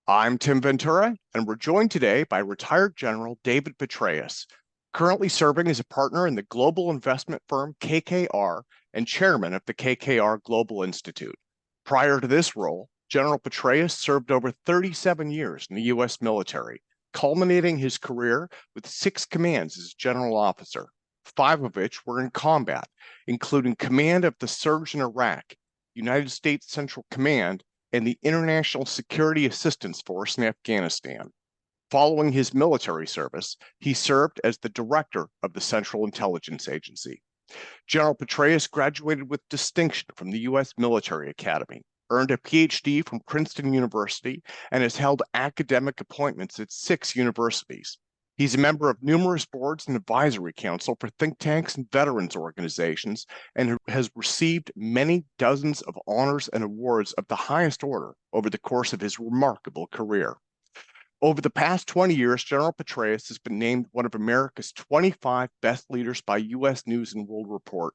I'm Tim Ventura, and we're joined today by retired General David Petraeus, currently serving as a partner in the global investment firm KKR and chairman of the KKR Global Institute. Prior to this role, General Petraeus served over 37 years in the U.S. military, culminating his career with 6 commands as general officer, 5 of which were in combat, including command of the surge in Iraq, United States Central Command, and the International Security Assistance Force in Afghanistan. Following his military service, he served as the director of the Central Intelligence Agency. General Petraeus graduated with distinction from the U.S. Military Academy, earned a Ph.D. from Princeton University, and has held academic appointments at 6 universities. He's a member of numerous boards and advisory council for think tanks and veterans organizations, and has received many dozens of honors and awards of the highest order over the course of his remarkable career. Over the past 20 years, General Petraeus has been named one of America's 25 best leaders by U.S. News and World Report,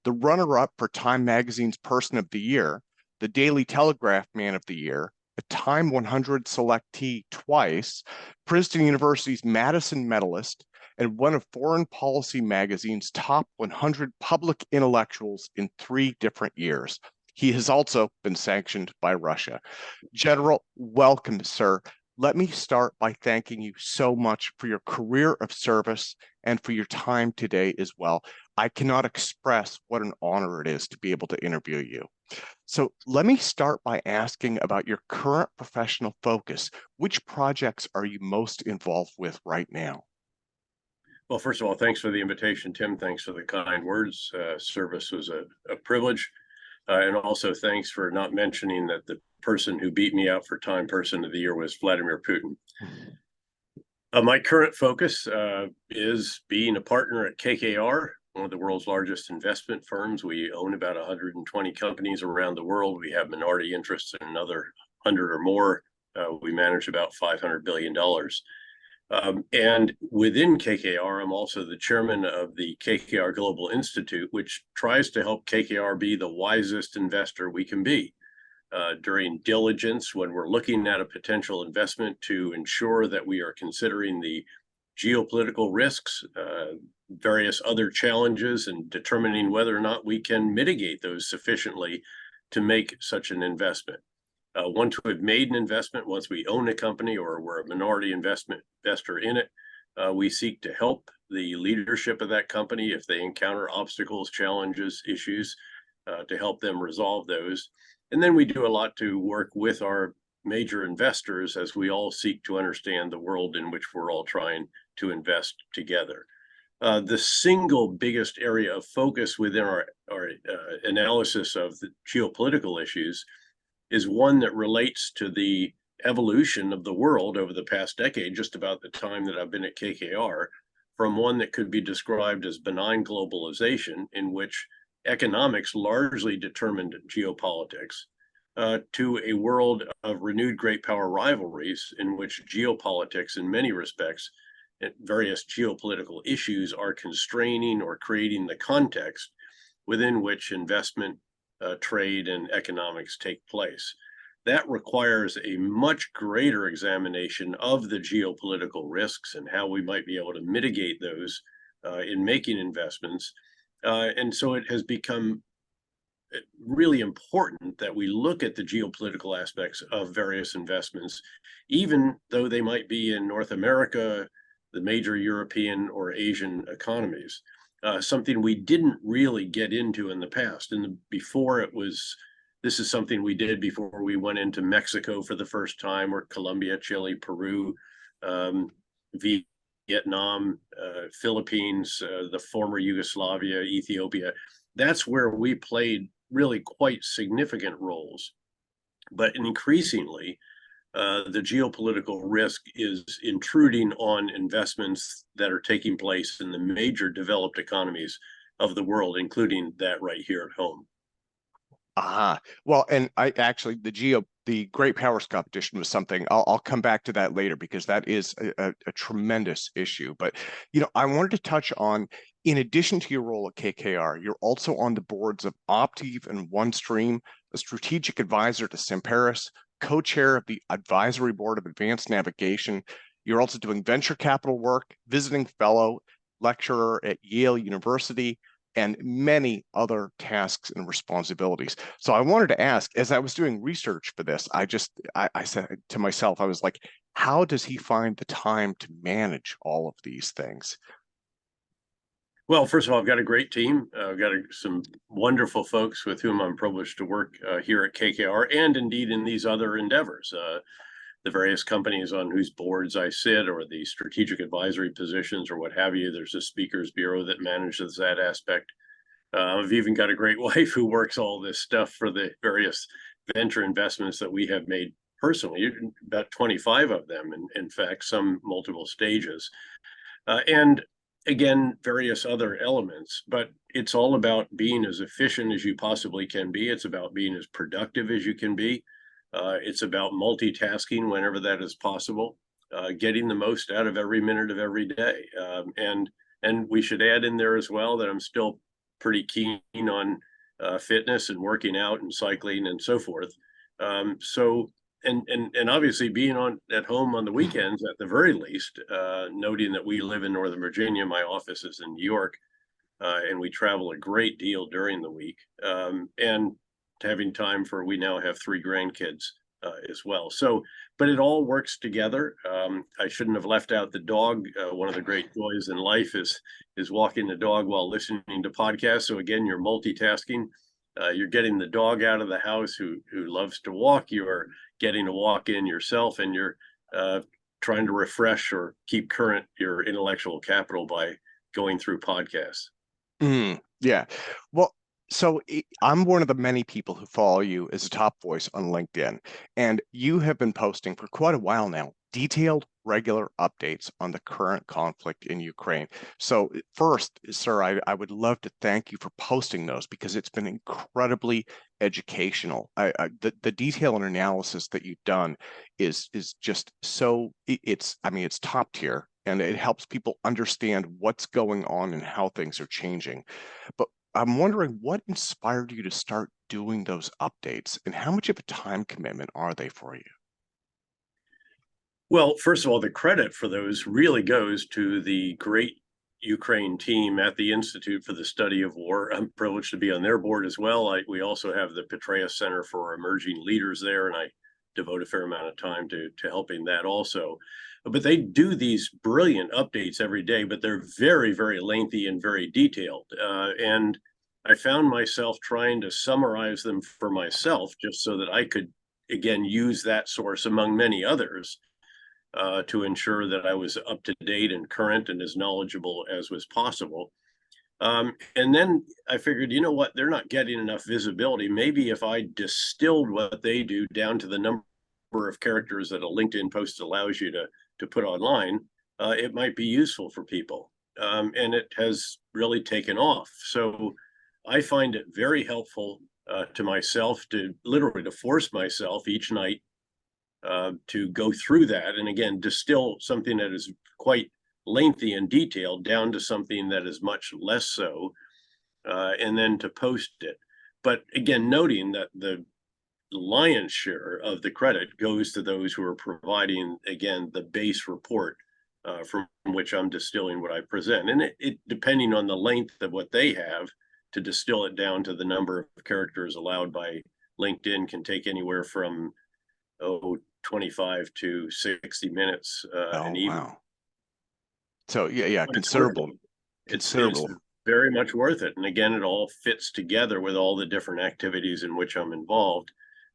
the runner-up for Time Magazine's Person of the Year, the Daily Telegraph Man of the Year, a Time 100 selectee twice, Princeton University's Madison medalist, and one of Foreign Policy Magazine's top 100 public intellectuals in 3 different years. He has also been sanctioned by Russia. General, welcome, sir. Let me start by thanking you so much for your career of service and for your time today as well. I cannot express what an honor it is to be able to interview you. So let me start by asking about your current professional focus. Which projects are you most involved with right now? Well, first of all, thanks for the invitation, Tim. Thanks for the kind words. Service was a privilege. And also thanks for not mentioning that the person who beat me out for Time Person of the Year was Vladimir Putin. My current focus is being a partner at KKR, one of the world's largest investment firms. We own about 120 companies around the world. We have minority interests in another 100 or more. We manage about $500 billion. And within KKR, I'm also the chairman of the KKR Global Institute, which tries to help KKR be the wisest investor we can be. During diligence, when we're looking at a potential investment, to ensure that we are considering the geopolitical risks, various other challenges, and determining whether or not we can mitigate those sufficiently to make such an investment. Once we've made an investment, once we own a company or we're a minority investor in it, we seek to help the leadership of that company if they encounter obstacles, challenges, issues, to help them resolve those. And then we do a lot to work with our major investors as we all seek to understand the world in which we're all trying to invest together. The single biggest area of focus within our analysis of the geopolitical issues is one that relates to the evolution of the world over the past decade, just about the time that I've been at KKR, from one that could be described as benign globalization, in which economics largely determined geopolitics, to a world of renewed great power rivalries, in which geopolitics, in many respects, and various geopolitical issues are constraining or creating the context within which investment, trade, and economics take place. That requires a much greater examination of the geopolitical risks and how we might be able to mitigate those in making investments. And so it has become really important that we look at the geopolitical aspects of various investments, even though they might be in North America, the major European or Asian economies. Something we didn't really get into in the past. And this is something we did before we went into Mexico for the first time, or Colombia, Chile, Peru, Vietnam, Philippines, the former Yugoslavia, Ethiopia. That's where we played really quite significant roles. But increasingly, the geopolitical risk is intruding on investments that are taking place in the major developed economies of the world, including that right here at home. Well, and I actually, the great powers competition was something I'll come back to that later, because that is a tremendous issue. But, I wanted to touch on, in addition to your role at KKR, you're also on the boards of Optiv and OneStream, a strategic advisor to Semperis, co-chair of the advisory board of advanced navigation. You're also doing venture capital work, visiting fellow, lecturer at Yale University, and many other tasks and responsibilities. So I wanted to ask, as I was doing research for this, I said to myself, I was like, how does he find the time to manage all of these things? Well, first of all, I've got a great team. I've got some wonderful folks with whom I'm privileged to work here at KKR and indeed in these other endeavors. The various companies on whose boards I sit, or the strategic advisory positions, or what have you. There's a speakers bureau that manages that aspect. I've even got a great wife who works all this stuff for the various venture investments that we have made personally, about 25 of them, in fact, some multiple stages. And again, various other elements, but it's all about being as efficient as you possibly can be. It's about being as productive as you can be. It's about multitasking whenever that is possible, getting the most out of every minute of every day. And we should add in there as well that I'm still pretty keen on fitness and working out and cycling and so forth. And obviously being at home on the weekends at the very least, noting that we live in Northern Virginia, my office is in New York, and we travel a great deal during the week. And having time for, we now have 3 grandkids as well. So, but it all works together. I shouldn't have left out the dog. One of the great joys in life is walking the dog while listening to podcasts. So again, you're multitasking. You're getting the dog out of the house who loves to walk. You're getting a walk in yourself, and you're trying to refresh or keep current your intellectual capital by going through podcasts. Yeah. Well, so I'm one of the many people who follow you as a top voice on LinkedIn, and you have been posting for quite a while now detailed, regular updates on the current conflict in Ukraine. So first, sir, I would love to thank you for posting those because it's been incredibly educational. The detail and analysis that you've done is just so it's top tier, and it helps people understand what's going on and how things are changing. But I'm wondering what inspired you to start doing those updates, and how much of a time commitment are they for you? Well, first of all, the credit for those really goes to the great Ukraine team at the Institute for the Study of War. I'm privileged to be on their board as well. We also have the Petraeus Center for Emerging Leaders there, and I devote a fair amount of time to helping that also. But they do these brilliant updates every day, but they're very, very lengthy and very detailed. And I found myself trying to summarize them for myself just so that I could, again, use that source among many others to ensure that I was up to date and current and as knowledgeable as was possible. And then I figured, you know what, they're not getting enough visibility. Maybe if I distilled what they do down to the number of characters that a LinkedIn post allows you to put online, it might be useful for people. And it has really taken off. So I find it very helpful to myself to literally to force myself each night to go through that, and again, distill something that is quite lengthy and detailed down to something that is much less so, and then to post it. But again, noting that the lion's share of the credit goes to those who are providing, again, the base report from which I'm distilling what I present. And it depending on the length of what they have to distill it down to the number of characters allowed by LinkedIn can take anywhere from 25 to 60 minutes and even. Wow. So yeah, considerable. It's very much worth it. And again, it all fits together with all the different activities in which I'm involved,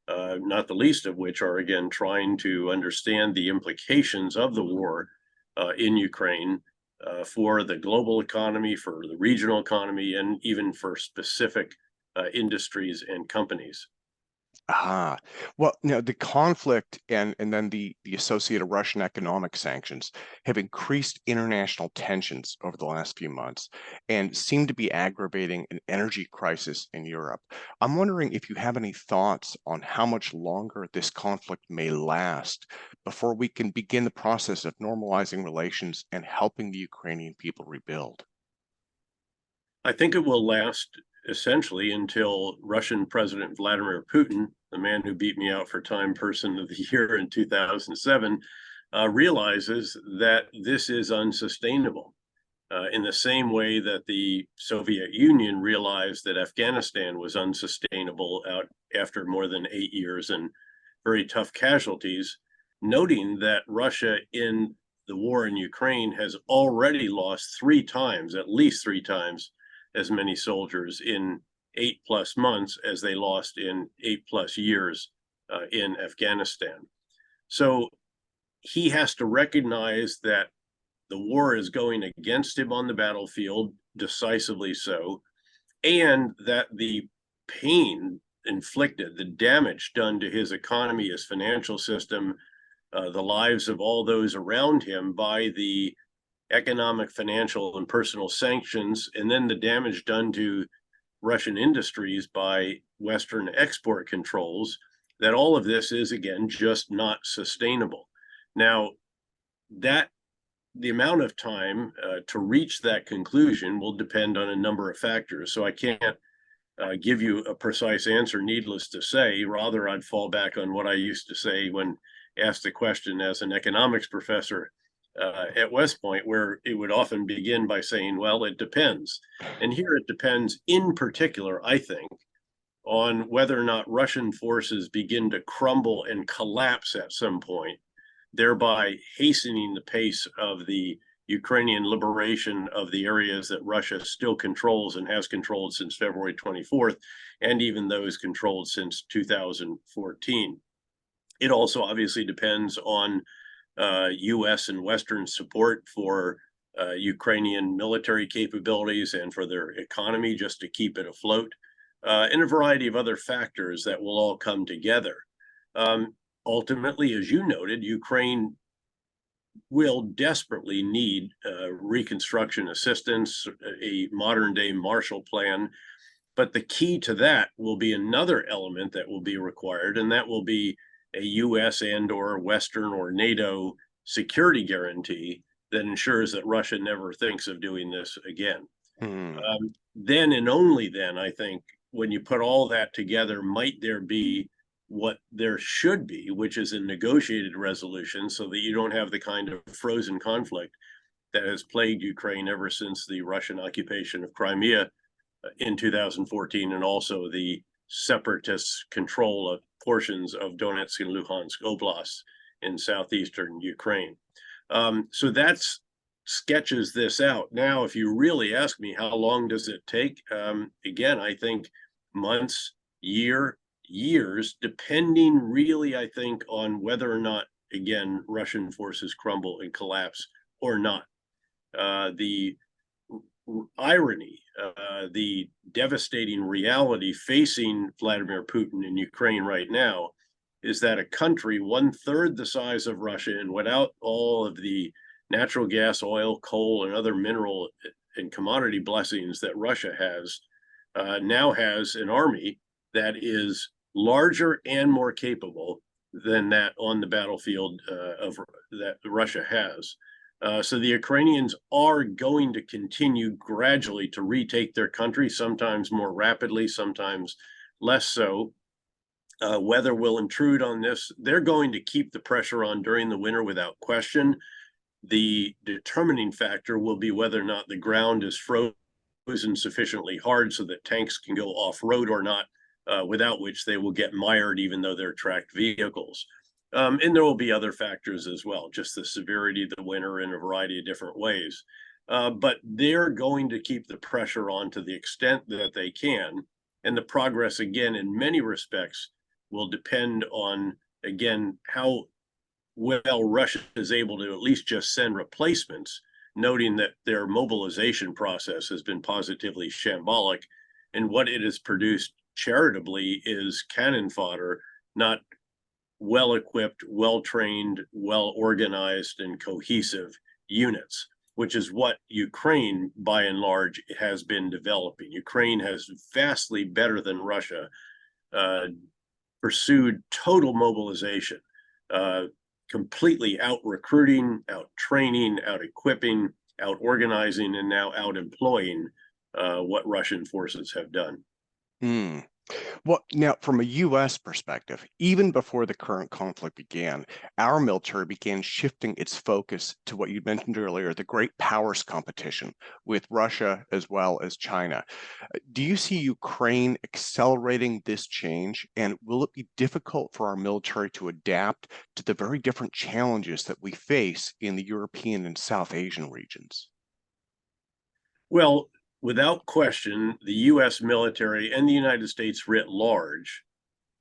not the least of which are, again, trying to understand the implications of the war in Ukraine for the global economy, for the regional economy, and even for specific industries and companies. Well, the conflict and then the associated Russian economic sanctions have increased international tensions over the last few months and seem to be aggravating an energy crisis in Europe. I'm wondering if you have any thoughts on how much longer this conflict may last before we can begin the process of normalizing relations and helping the Ukrainian people rebuild. I think it will last essentially until Russian President Vladimir Putin, the man who beat me out for Time Person of the Year in 2007, realizes that this is unsustainable. In the same way that the Soviet Union realized that Afghanistan was unsustainable out after more than 8 years and very tough casualties, noting that Russia in the war in Ukraine has already lost 3 times, at least 3 times, as many soldiers in 8+ months as they lost in 8+ years in Afghanistan. So he has to recognize that the war is going against him on the battlefield, decisively so, and that the pain inflicted, the damage done to his economy, his financial system, the lives of all those around him by the economic, financial, and personal sanctions, and then the damage done to Russian industries by Western export controls, that all of this is, again, just not sustainable. Now, the amount of time to reach that conclusion will depend on a number of factors. So I can't give you a precise answer, needless to say. Rather, I'd fall back on what I used to say when asked the question as an economics professor at West Point, where it would often begin by saying, well, it depends. And here it depends in particular, I think, on whether or not Russian forces begin to crumble and collapse at some point, thereby hastening the pace of the Ukrainian liberation of the areas that Russia still controls and has controlled since February 24th, and even those controlled since 2014. It also obviously depends on U.S. and Western support for Ukrainian military capabilities and for their economy, just to keep it afloat, and a variety of other factors that will all come together. Ultimately, as you noted, Ukraine will desperately need reconstruction assistance, a modern-day Marshall Plan. But the key to that will be another element that will be required, and that will be a U.S. and or Western or NATO security guarantee that ensures that Russia never thinks of doing this again. Then and only then, I think, when you put all that together, might there be what there should be, which is a negotiated resolution, so that you don't have the kind of frozen conflict that has plagued Ukraine ever since the Russian occupation of Crimea in 2014, and also the separatists' control of portions of Donetsk and Luhansk oblasts in southeastern Ukraine. So that's sketches this out. Now, if you really ask me, how long does it take? Again, I think months, years, depending really, I think, on whether or not, again, Russian forces crumble and collapse or not. The irony, the devastating reality facing Vladimir Putin in Ukraine right now is that a country 1/3 the size of Russia, and without all of the natural gas, oil, coal, and other mineral and commodity blessings that Russia has, now has an army that is larger and more capable than that on the battlefield that Russia has. So the Ukrainians are going to continue gradually to retake their country, sometimes more rapidly, sometimes less so. Weather will intrude on this. They're going to keep the pressure on during the winter without question. The determining factor will be whether or not the ground is frozen sufficiently hard so that tanks can go off-road or not, without which they will get mired even though they're tracked vehicles. And there will be other factors as well, just the severity of the winter in a variety of different ways. But they're going to keep the pressure on to the extent that they can. And the progress, again, in many respects, will depend on, again, how well Russia is able to at least just send replacements, noting that their mobilization process has been positively shambolic, and what it has produced charitably is cannon fodder, not well-equipped, well-trained, well-organized, and cohesive units, which is what Ukraine, by and large, has been developing. Ukraine has vastly better than Russia pursued total mobilization, completely out-recruiting, out-training, out-equipping, out-organizing, and now out-employing what Russian forces have done. Hmm. Well, now, from a U.S. perspective, even before the current conflict began, our military began shifting its focus to what you mentioned earlier, the great powers competition with Russia as well as China. Do you see Ukraine accelerating this change? And will it be difficult for our military to adapt to the very different challenges that we face in the European and South Asian regions? Well, without question, the U.S. military and the United States writ large,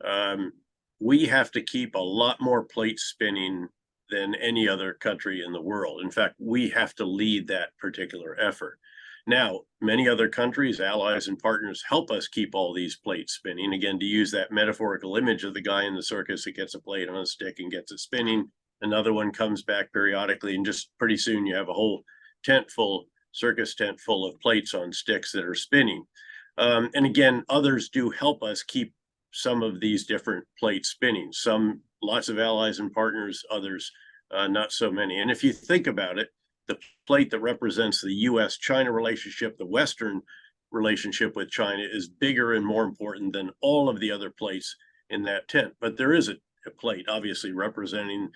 um, we have to keep a lot more plates spinning than any other country in the world. In fact, we have to lead that particular effort. Now, many other countries, allies, and partners help us keep all these plates spinning. Again, to use that metaphorical image of the guy in the circus that gets a plate on a stick and gets it spinning, another one comes back periodically, and just pretty soon you have a whole circus tent full of plates on sticks that are spinning. And again, others do help us keep some of these different plates spinning. Some, lots of allies and partners, others, not so many. And if you think about it, the plate that represents the U.S.-China relationship, the Western relationship with China, is bigger and more important than all of the other plates in that tent. But there is a plate, obviously, representing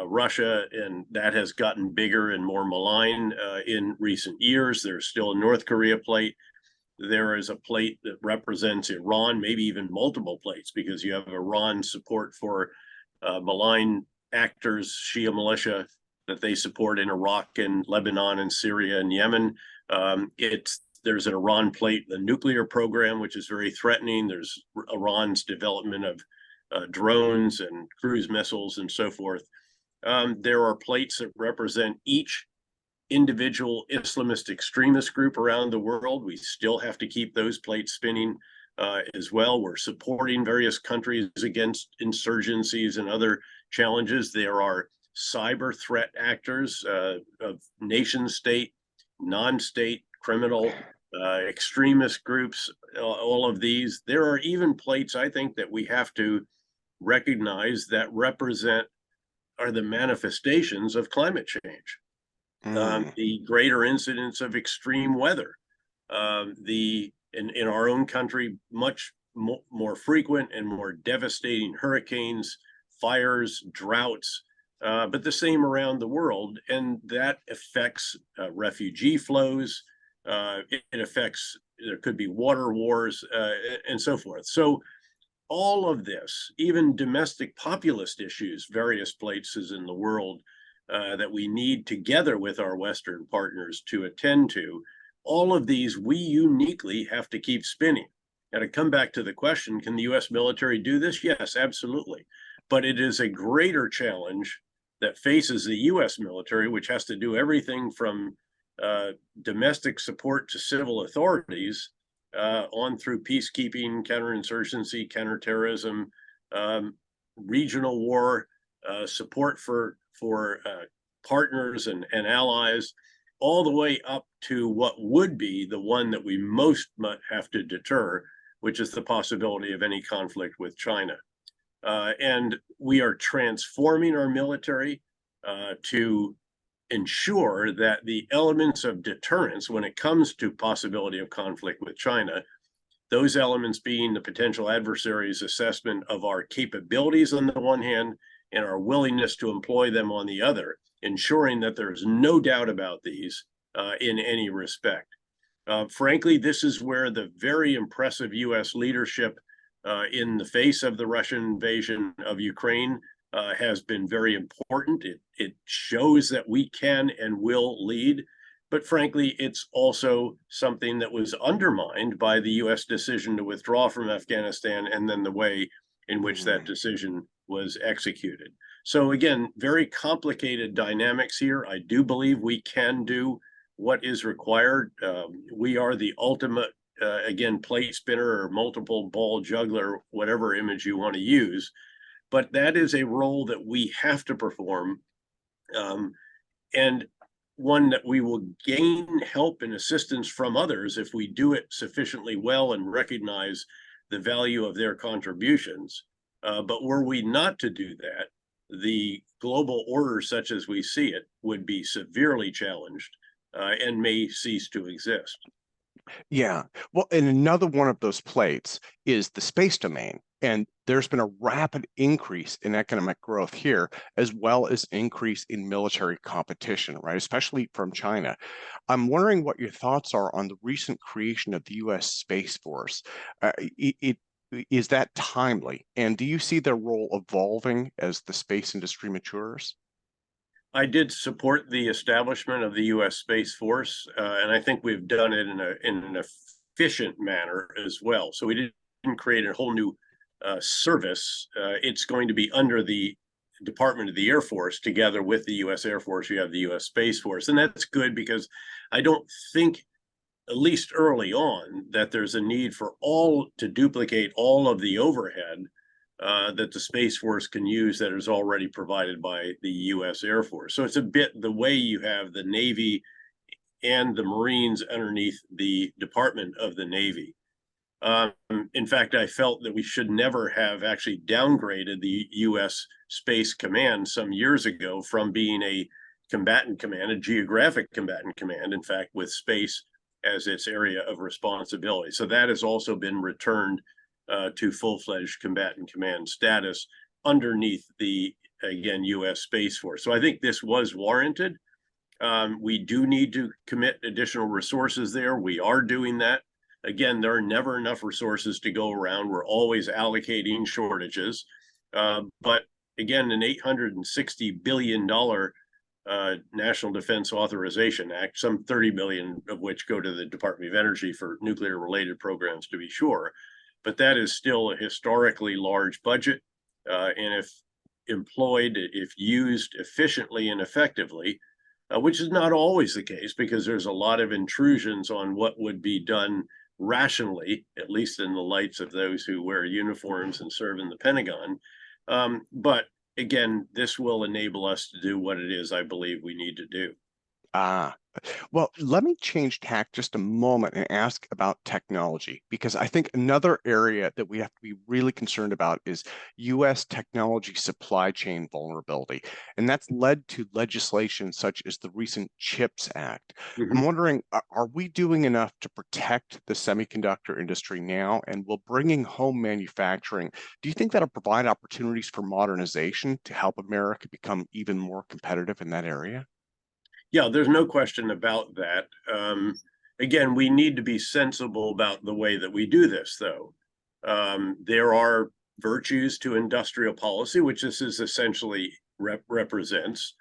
Russia, and that has gotten bigger and more malign in recent years. There's still a North Korea plate. There is a plate that represents Iran, maybe even multiple plates, because you have Iran support for malign actors, Shia militia, that they support in Iraq and Lebanon and Syria and Yemen. There's an Iran plate, the nuclear program, which is very threatening. There's Iran's development of drones and cruise missiles and so forth. There are plates that represent each individual Islamist extremist group around the world. We still have to keep those plates spinning as well. We're supporting various countries against insurgencies and other challenges. There are cyber threat actors of nation state, non-state, criminal, extremist groups, all of these. There are even plates, I think, that we have to recognize that are the manifestations of climate change. The greater incidence of extreme weather, in our own country, much more frequent and more devastating hurricanes, fires, droughts, but the same around the world. And that affects refugee flows. It affects, there could be water wars and so forth. So all of this, even domestic populist issues, various places in the world that we need together with our Western partners to attend to, all of these we uniquely have to keep spinning. And to come back to the question, can the U.S. military do this? Yes, absolutely. But it is a greater challenge that faces the U.S. military, which has to do everything from domestic support to civil authorities on through peacekeeping, counterinsurgency, counterterrorism, regional war, support for partners and allies, all the way up to what would be the one that we most have to deter, which is the possibility of any conflict with China. And we are transforming our military to ensure that the elements of deterrence, when it comes to possibility of conflict with China, those elements being the potential adversary's assessment of our capabilities on the one hand and our willingness to employ them on the other, ensuring that there's no doubt about these in any respect. Frankly, this is where the very impressive U.S. leadership in the face of the Russian invasion of Ukraine has been very important. It shows that we can and will lead, but frankly, it's also something that was undermined by the U.S. decision to withdraw from Afghanistan and then the way in which that decision was executed. So again, very complicated dynamics here. I do believe we can do what is required. We are the ultimate, again, plate spinner or multiple ball juggler, whatever image you want to use. But that is a role that we have to perform, and one that we will gain help and assistance from others if we do it sufficiently well and recognize the value of their contributions. But were we not to do that, the global order such as we see it would be severely challenged and may cease to exist. Yeah. Well, and another one of those plates is the space domain. And there's been a rapid increase in economic growth here, as well as increase in military competition, right? Especially from China. I'm wondering what your thoughts are on the recent creation of the U.S. Space Force. Is that timely? And do you see their role evolving as the space industry matures? I did support the establishment of the U.S. Space Force, and I think we've done it in an efficient manner as well. So we didn't create a whole new service. It's going to be under the Department of the Air Force, together with the U.S. Air Force. You have the U.S. Space Force, and that's good because I don't think, at least early on, that there's a need for all to duplicate all of the overhead that the Space Force can use that is already provided by the U.S. Air Force. So it's a bit the way you have the Navy and the Marines underneath the Department of the Navy. In fact, I felt that we should never have actually downgraded the U.S. Space Command some years ago from being a combatant command, a geographic combatant command, in fact, with space as its area of responsibility. So that has also been returned to full-fledged combatant command status underneath the, again, U.S. Space Force. So I think this was warranted. We do need to commit additional resources there. We are doing that. Again, there are never enough resources to go around. We're always allocating shortages. But again, an $860 billion National Defense Authorization Act, some 30 billion of which go to the Department of Energy for nuclear-related programs, to be sure. But that is still a historically large budget. And if employed, if used efficiently and effectively, which is not always the case because there's a lot of intrusions on what would be done rationally, at least in the lights of those who wear uniforms and serve in the Pentagon. But again, this will enable us to do what it is I believe we need to do. Well, let me change tack just a moment and ask about technology, because I think another area that we have to be really concerned about is U.S. technology supply chain vulnerability. And that's led to legislation such as the recent CHIPS Act. Mm-hmm. I'm wondering, are we doing enough to protect the semiconductor industry now? And will bringing home manufacturing, do you think that'll provide opportunities for modernization to help America become even more competitive in that area? Yeah, there's no question about that. Again, we need to be sensible about the way that we do this, though. There are virtues to industrial policy, which this is essentially represents.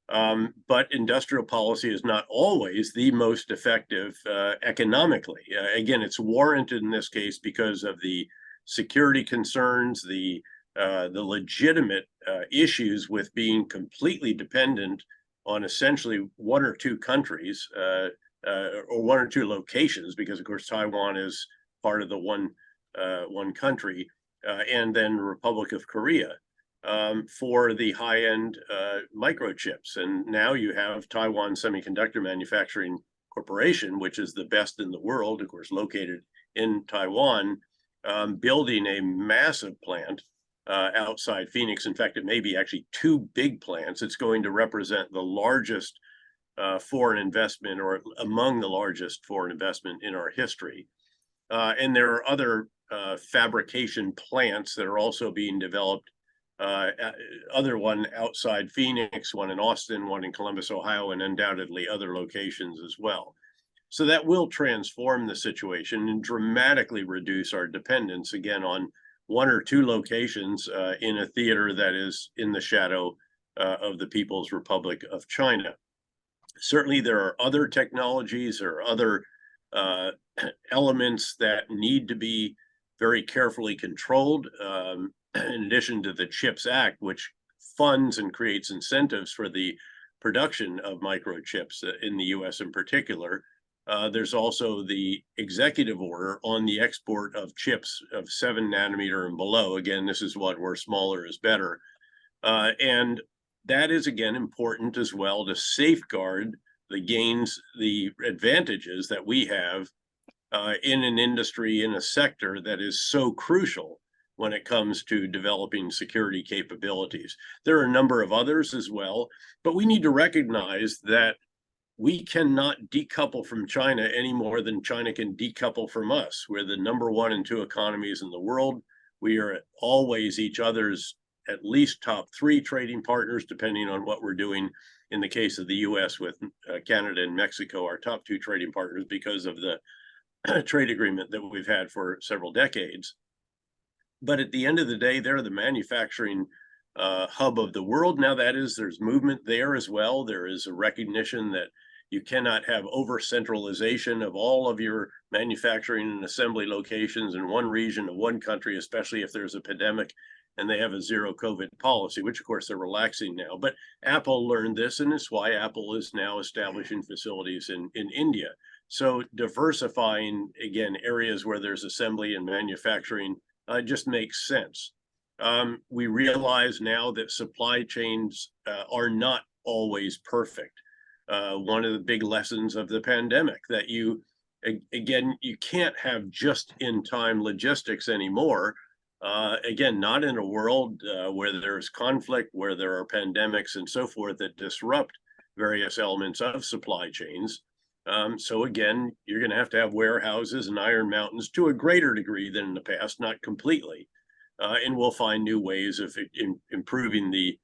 But industrial policy is not always the most effective economically. Again, it's warranted in this case because of the security concerns, the legitimate issues with being completely dependent on essentially one or two countries or one or two locations, because of course Taiwan is part of the one country, and then Republic of Korea for the high-end microchips. And now you have Taiwan Semiconductor Manufacturing Corporation, which is the best in the world, of course, located in Taiwan, building a massive plant outside Phoenix. In fact, it may be actually two big plants. It's going to represent the largest foreign investment, or among the largest foreign investment in our history. And there are other fabrication plants that are also being developed. Other one outside Phoenix, one in Austin, one in Columbus, Ohio, and undoubtedly other locations as well. So that will transform the situation and dramatically reduce our dependence, again, on one or two locations in a theater that is in the shadow of the People's Republic of China. Certainly, there are other technologies or other elements that need to be very carefully controlled, in addition to the CHIPS Act, which funds and creates incentives for the production of microchips in the U.S. in particular. There's also the executive order on the export of chips of 7 nanometer and below. Again, this is what where smaller is better. And that is, again, important as well to safeguard the gains, the advantages that we have in an industry, in a sector that is so crucial when it comes to developing security capabilities. There are a number of others as well, but we need to recognize that we cannot decouple from China any more than China can decouple from us. We're the number 1 and 2 economies in the world. We are always each other's at least top 3 trading partners, depending on what we're doing. In the case of the US with Canada and Mexico, our top 2 trading partners because of the trade agreement that we've had for several decades. But at the end of the day, they're the manufacturing hub of the world. Now, that is, there's movement there as well. There is a recognition that you cannot have over centralization of all of your manufacturing and assembly locations in one region of one country, especially if there's a pandemic and they have a zero COVID policy, which of course they're relaxing now. But Apple learned this, and it's why Apple is now establishing facilities in India. So diversifying, again, areas where there's assembly and manufacturing just makes sense. We realize now that supply chains are not always perfect. One of the big lessons of the pandemic that you can't have just in time logistics anymore. Again, not in a world where there's conflict, where there are pandemics and so forth that disrupt various elements of supply chains. So again, you're going to have warehouses and iron mountains to a greater degree than in the past, not completely. And we'll find new ways of improving the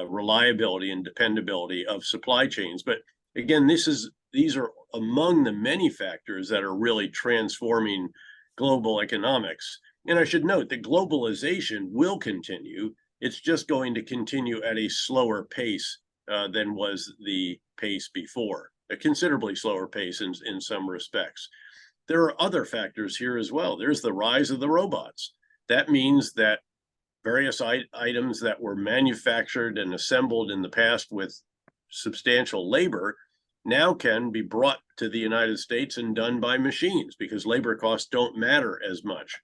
reliability and dependability of supply chains. But again, these are among the many factors that are really transforming global economics. And I should note that globalization will continue. It's just going to continue at a slower pace than was the pace before, a considerably slower pace in some respects. There are other factors here as well. There's the rise of the robots. That means that various items that were manufactured and assembled in the past with substantial labor now can be brought to the United States and done by machines because labor costs don't matter as much.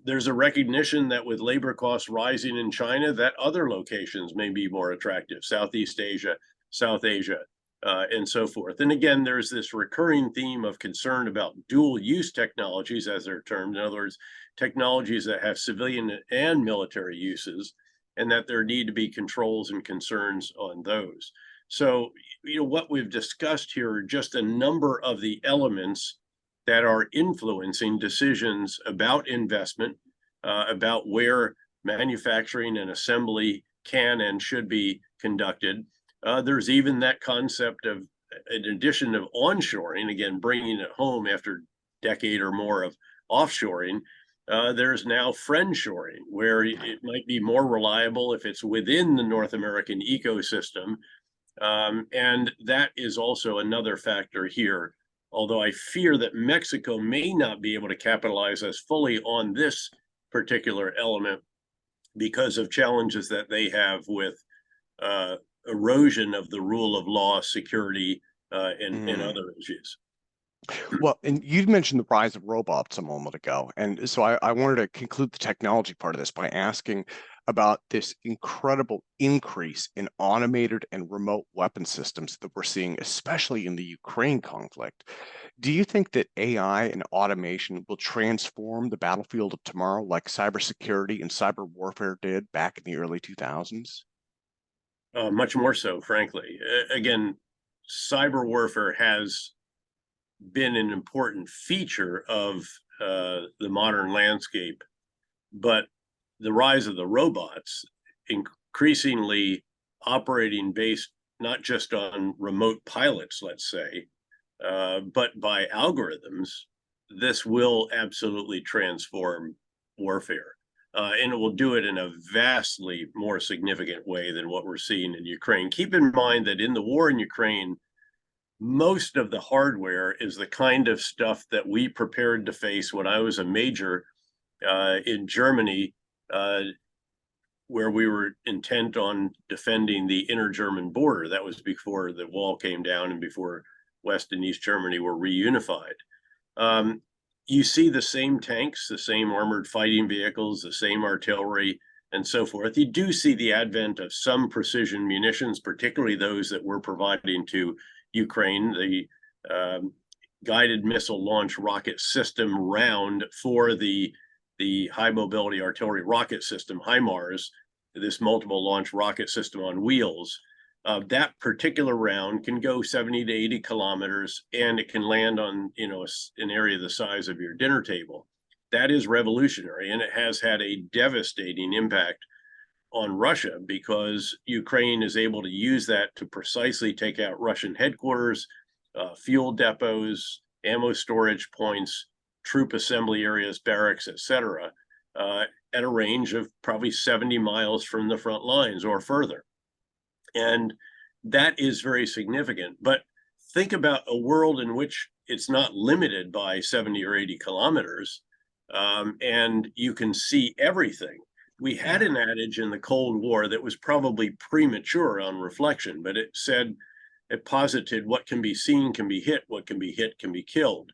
There's a recognition that with labor costs rising in China, that other locations may be more attractive, Southeast Asia, South Asia, and so forth. And again, there's this recurring theme of concern about dual use technologies, as they're termed. In other words, technologies that have civilian and military uses, and that there need to be controls and concerns on those. So, what we've discussed here are just a number of the elements that are influencing decisions about investment, about where manufacturing and assembly can and should be conducted. There's even that concept of, in addition of onshoring, again, bringing it home after a decade or more of offshoring, there's now friendshoring, where it might be more reliable if it's within the North American ecosystem. And that is also another factor here, although I fear that Mexico may not be able to capitalize as fully on this particular element because of challenges that they have with erosion of the rule of law, security, and other issues. Well, and you mentioned the rise of robots a moment ago. And so I wanted to conclude the technology part of this by asking about this incredible increase in automated and remote weapon systems that we're seeing, especially in the Ukraine conflict. Do you think that AI and automation will transform the battlefield of tomorrow like cybersecurity and cyber warfare did back in the early 2000s? Much more so, frankly. Again, cyber warfare has been an important feature of the modern landscape, but the rise of the robots, increasingly operating based not just on remote pilots, let's say, but by algorithms, this will absolutely transform warfare. And it will do it in a vastly more significant way than what we're seeing in Ukraine. Keep in mind that in the war in Ukraine, most of the hardware is the kind of stuff that we prepared to face when I was a major in Germany, where we were intent on defending the inner German border. That was before the wall came down and before West and East Germany were reunified. You see the same tanks, the same armored fighting vehicles, the same artillery, and so forth. You do see the advent of some precision munitions, particularly those that we're providing to Ukraine, the guided missile launch rocket system round for the high mobility artillery rocket system, HIMARS, this multiple launch rocket system on wheels. That particular round can go 70 to 80 kilometers, and it can land on, an area the size of your dinner table. That is revolutionary, and it has had a devastating impact on Russia because Ukraine is able to use that to precisely take out Russian headquarters, fuel depots, ammo storage points, troop assembly areas, barracks, etc., at a range of probably 70 miles from the front lines or further. And that is very significant. But think about a world in which it's not limited by 70 or 80 kilometers, and you can see everything. We had an adage in the Cold War that was probably premature on reflection, but it posited what can be seen can be hit, what can be hit can be killed.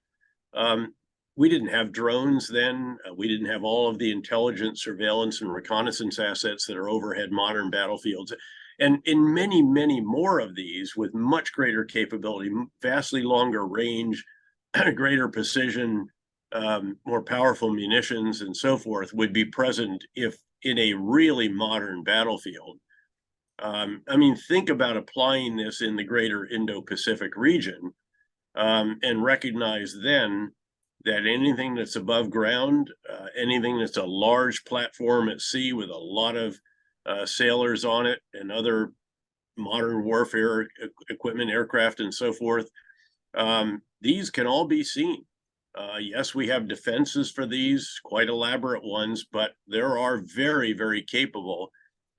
We didn't have drones then. We didn't have all of the intelligence, surveillance, and reconnaissance assets that are overhead modern battlefields. And in many, many more of these with much greater capability, vastly longer range, greater precision, more powerful munitions, and so forth would be present if in a really modern battlefield. Think about applying this in the greater Indo-Pacific region, and recognize then that anything that's above ground, anything that's a large platform at sea with a lot of sailors on it and other modern warfare equipment, aircraft, and so forth, these can all be seen. Yes, we have defenses for these, quite elaborate ones, but there are very, very capable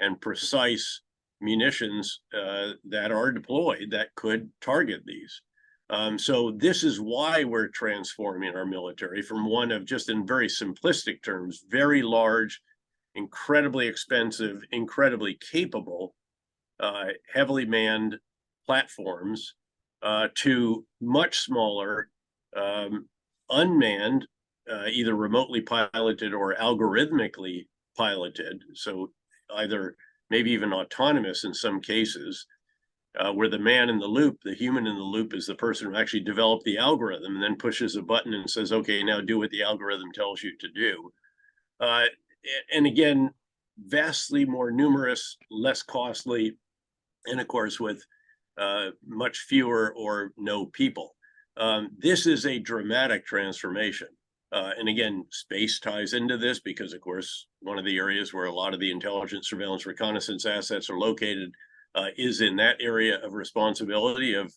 and precise munitions that are deployed that could target these. So this is why we're transforming our military from one of, just in very simplistic terms, very large, incredibly expensive, incredibly capable, heavily manned platforms to much smaller, unmanned, either remotely piloted or algorithmically piloted. So either maybe even autonomous in some cases, where the man in the loop, the human in the loop, is the person who actually developed the algorithm and then pushes a button and says, okay, now do what the algorithm tells you to do. And again, vastly more numerous, less costly, and of course with much fewer or no people. This is a dramatic transformation. And again, space ties into this because, of course, one of the areas where a lot of the intelligence, surveillance, reconnaissance assets are located is in that area of responsibility of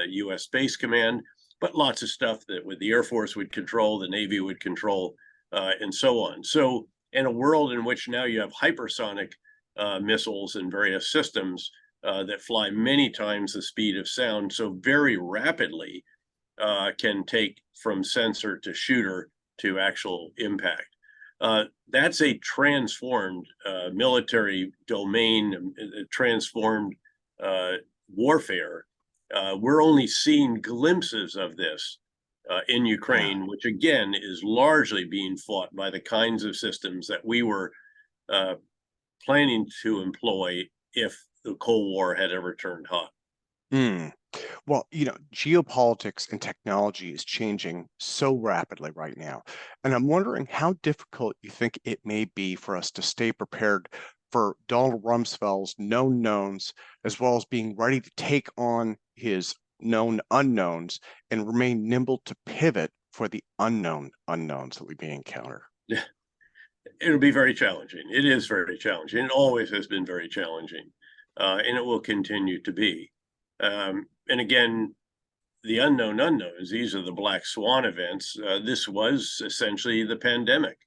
U.S. Space Command, but lots of stuff that with the Air Force would control, the Navy would control, and so on. So in a world in which now you have hypersonic missiles and various systems that fly many times the speed of sound, so very rapidly can take from sensor to shooter to actual impact. That's a transformed military domain, transformed warfare. We're only seeing glimpses of this in Ukraine, which again is largely being fought by the kinds of systems that we were planning to employ if the Cold War had ever turned hot. Well, geopolitics and technology is changing so rapidly right now. And I'm wondering how difficult you think it may be for us to stay prepared for Donald Rumsfeld's known knowns, as well as being ready to take on his known unknowns and remain nimble to pivot for the unknown unknowns that we may encounter. Yeah, it'll be very challenging. It is very challenging. It always has been very challenging, and it will continue to be. And again, the unknown unknowns, these are the black swan events. This was essentially the pandemic.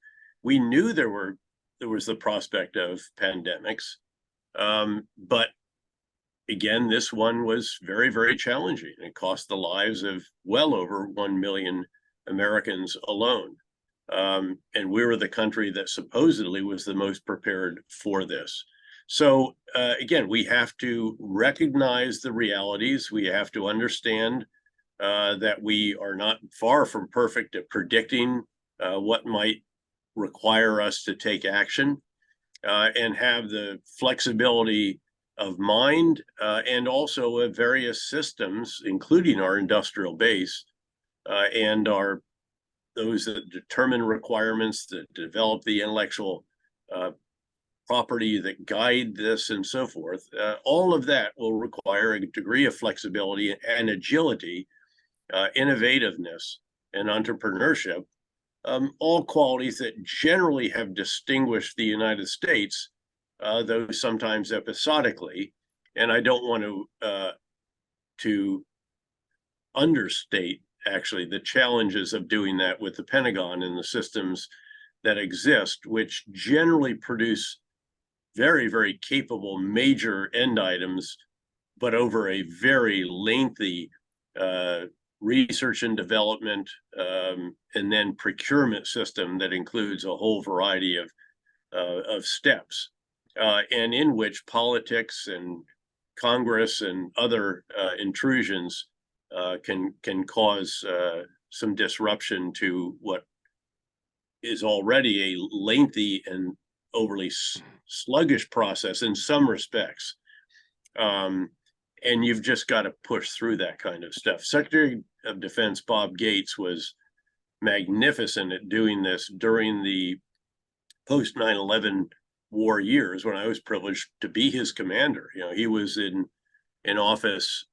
We knew there was the prospect of pandemics, but again, this one was very, very challenging. It cost the lives of well over 1 million Americans alone. And we were the country that supposedly was the most prepared for this. So again, we have to recognize the realities. We have to understand that we are not far from perfect at predicting what might require us to take action, and have the flexibility of mind and also of various systems, including our industrial base and those that determine requirements, that develop the intellectual property that guide this and so forth. All of that will require a degree of flexibility and agility, innovativeness, and entrepreneurship, all qualities that generally have distinguished the United States, though sometimes episodically. And I don't want to understate actually the challenges of doing that with the Pentagon and the systems that exist, which generally produce very, very capable major end items, but over a very lengthy research and development and then procurement system that includes a whole variety of steps, and in which politics and Congress and other intrusions can cause some disruption to what is already a lengthy and overly sluggish process in some respects. And you've just got to push through that kind of stuff. Secretary of Defense Bob Gates was magnificent at doing this during the post 9/11 war years when I was privileged to be his commander. You know, he was in office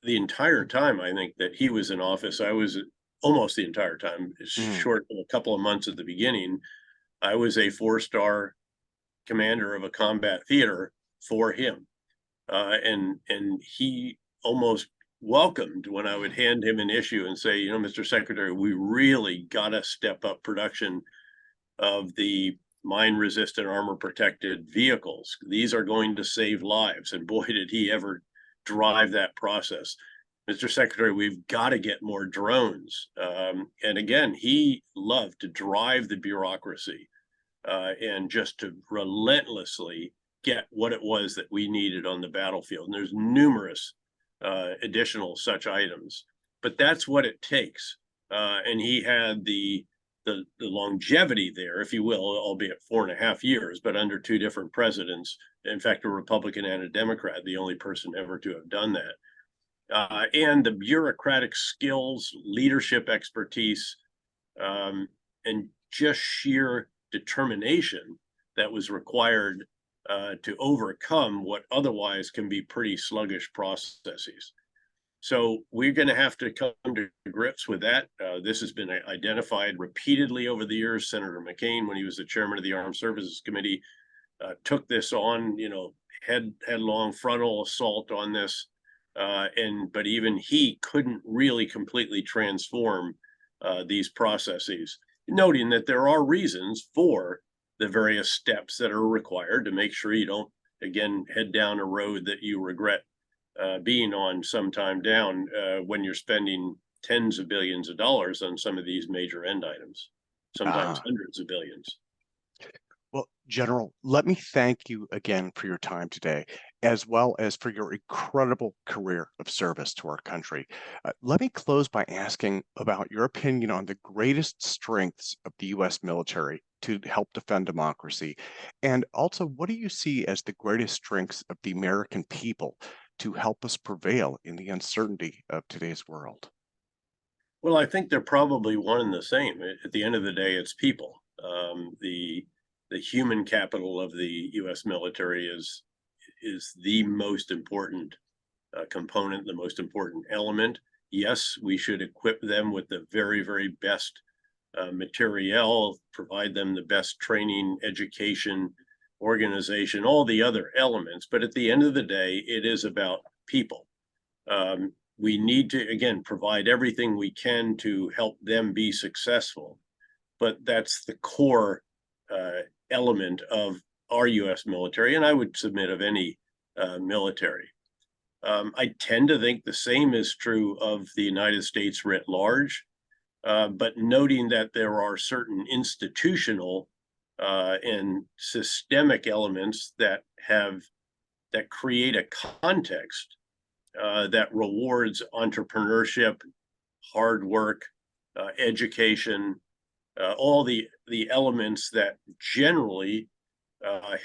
the entire time. I think that he was in office. I was almost the entire time, short of a couple of months at the beginning. I was a 4-star commander of a combat theater for him. And he almost welcomed when I would hand him an issue and say, you know, Mr. Secretary, we really got to step up production of the mine-resistant, armor-protected vehicles. These are going to save lives. And boy, did he ever drive that process. Mr. Secretary, we've got to get more drones. And again, he loved to drive the bureaucracy and just to relentlessly get what it was that we needed on the battlefield. And there's numerous additional such items, but that's what it takes. And he had the longevity there, if you will, albeit 4.5 years, but under 2 different presidents. In fact, a Republican and a Democrat, the only person ever to have done that. And the bureaucratic skills, leadership expertise, and just sheer determination that was required to overcome what otherwise can be pretty sluggish processes. So we're going to have to come to grips with that. This has been identified repeatedly over the years. Senator McCain, when he was the chairman of the Armed Services Committee, took this on, you know, headlong frontal assault on this. But even he couldn't really completely transform these processes, noting that there are reasons for the various steps that are required to make sure you don't, again, head down a road that you regret being on sometime down when you're spending tens of billions of dollars on some of these major end items, sometimes hundreds of billions. Well, General, let me thank you again for your time today, as well as for your incredible career of service to our country. Let me close by asking about your opinion on the greatest strengths of the U.S. military to help defend democracy. And also, what do you see as the greatest strengths of the American people to help us prevail in the uncertainty of today's world? Well, I think they're probably one and the same. At the end of the day, it's people. The human capital of the U.S. military is the most important component, the most important element. Yes, we should equip them with the very, very best materiel, provide them the best training, education, organization, all the other elements. But at the end of the day, it is about people. We need to, again, provide everything we can to help them be successful. But that's the core element of our U.S. military, and I would submit of any military. I tend to think the same is true of the United States writ large, but noting that there are certain institutional and systemic elements that create a context that rewards entrepreneurship, hard work, education, all the elements that generally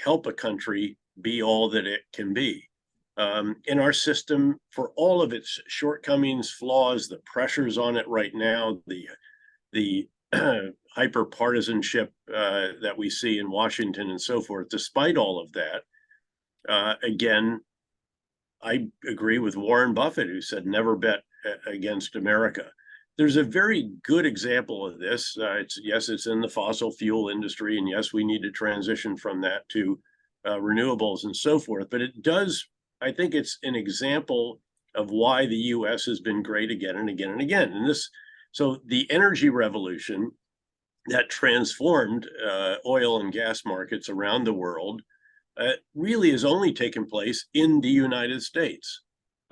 help a country be all that it can be. In our system, for all of its shortcomings, flaws, the pressures on it right now, the hyper partisanship that we see in Washington and so forth. Despite all of that, again, I agree with Warren Buffett, who said never bet against America. There's a very good example of this. It's in the fossil fuel industry, and yes, we need to transition from that to renewables and so forth. But it does, I think it's an example of why the U.S. has been great again and again and again. And so the energy revolution that transformed oil and gas markets around the world really has only taken place in the United States.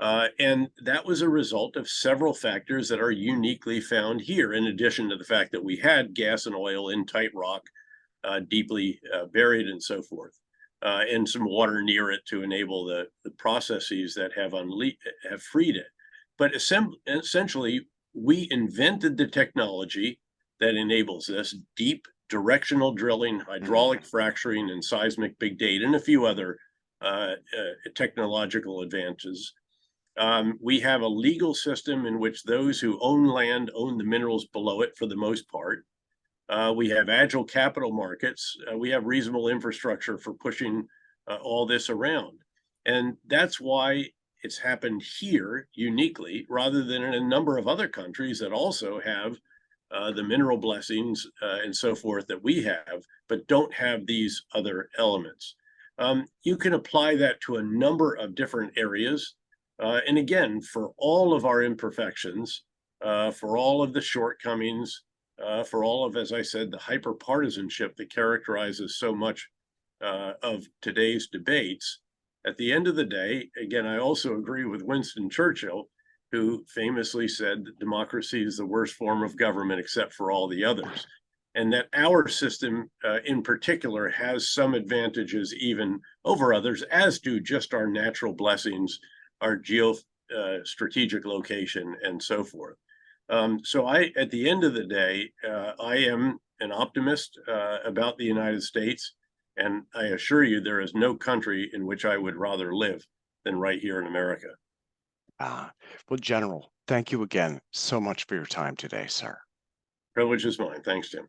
And that was a result of several factors that are uniquely found here, in addition to the fact that we had gas and oil in tight rock, deeply buried and so forth, and some water near it to enable the processes that have freed it. But essentially, we invented the technology that enables this: deep directional drilling, hydraulic fracturing, and seismic big data, and a few other technological advances. We have a legal system in which those who own land own the minerals below it for the most part. We have agile capital markets. We have reasonable infrastructure for pushing all this around. And that's why it's happened here uniquely, rather than in a number of other countries that also have the mineral blessings and so forth that we have, but don't have these other elements. You can apply that to a number of different areas. And again, for all of our imperfections, for all of the shortcomings, for all of, as I said, the hyper-partisanship that characterizes so much of today's debates, at the end of the day, again, I also agree with Winston Churchill, who famously said that democracy is the worst form of government except for all the others. And that our system in particular has some advantages even over others, as do just our natural blessings, our geostrategic location, and so forth. So at the end of the day, I am an optimist about the United States, and I assure you there is no country in which I would rather live than right here in America. Well, General, thank you again so much for your time today, sir. Privilege is mine. Thanks, Tim.